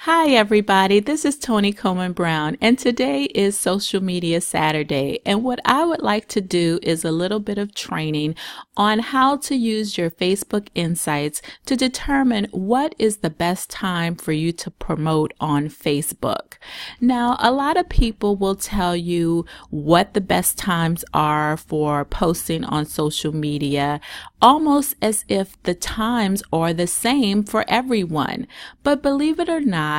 Hi everybody, this is Tony Coleman-Brown and today is Social Media Saturday, and what I would like to do is a little bit of training on how to use your Facebook Insights to determine what is the best time for you to promote on Facebook. Now, a lot of people will tell you what the best times are for posting on social media, almost as if the times are the same for everyone. But believe it or not,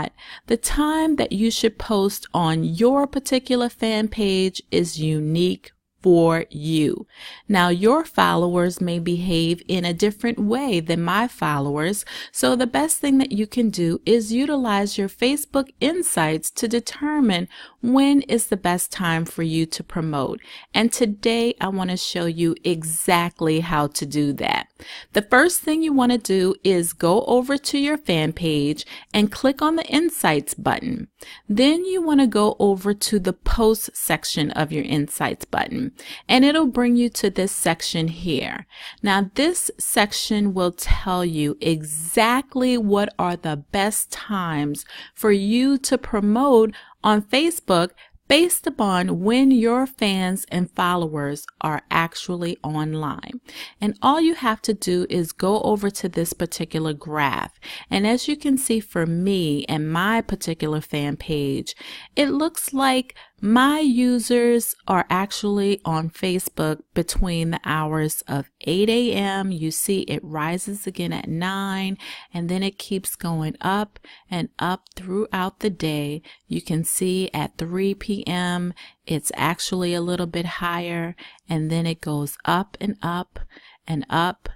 the time that you should post on your particular fan page is unique for you. Now, your followers may behave in a different way than my followers, so the best thing that you can do is utilize your Facebook Insights to determine when is the best time for you to promote. And today I want to show you exactly how to do that. The first thing you want to do is go over to your fan page and click on the Insights button. Then you want to go over to the Post section of your Insights button, and it'll bring you to this section here. Now, this section will tell you exactly what are the best times for you to promote on Facebook based upon when your fans and followers are actually online. And all you have to do is go over to this particular graph. And as you can see for me and my particular fan page, it looks like my users are actually on Facebook between the hours of 8 a.m. You see it rises again at 9, and then it keeps going up and up throughout the day. You can see at 3 p.m. it's actually a little bit higher, and then it goes up and up and up.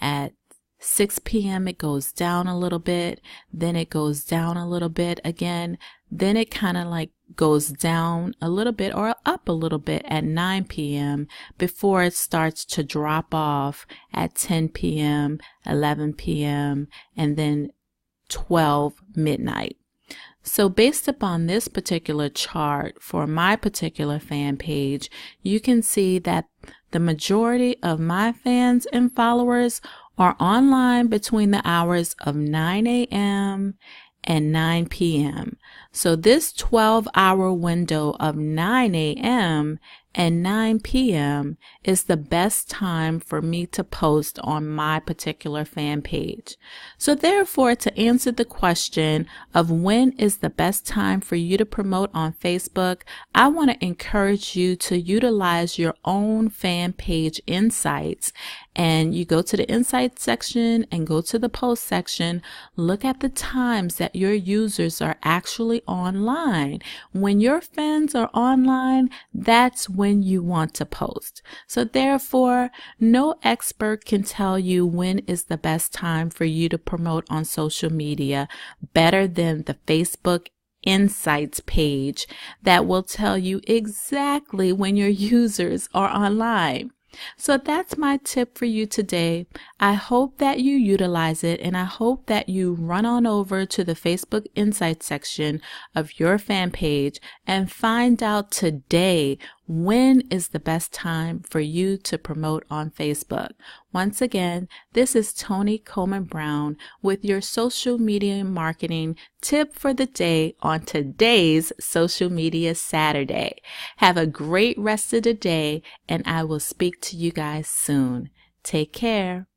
At 6 p.m. it goes down a little bit, then it goes down a little bit again, then it kind of like goes down a little bit or up a little bit at 9 p.m. before it starts to drop off at 10 p.m., 11 p.m., and then 12 midnight. So based upon this particular chart for my particular fan page, you can see that the majority of my fans and followers are online between the hours of 9 a.m. and 9 p.m. So this 12-hour window of 9 a.m. and 9 p.m. is the best time for me to post on my particular fan page. So therefore, to answer the question of when is the best time for you to promote on Facebook, I want to encourage you to utilize your own fan page insights. And you go to the Insights section and go to the Post section. Look at the times that your users are actually online. When your fans are online, that's when you want to post. So therefore, no expert can tell you when is the best time for you to promote on social media better than the Facebook Insights page that will tell you exactly when your users are online. So that's my tip for you today. I hope that you utilize it, and I hope that you run on over to the Facebook Insights section of your fan page and find out today when is the best time for you to promote on Facebook. Once again, this is Tony Coleman-Brown with your social media marketing tip for the day on today's Social Media Saturday. Have a great rest of the day, and I will speak to you guys soon. Take care.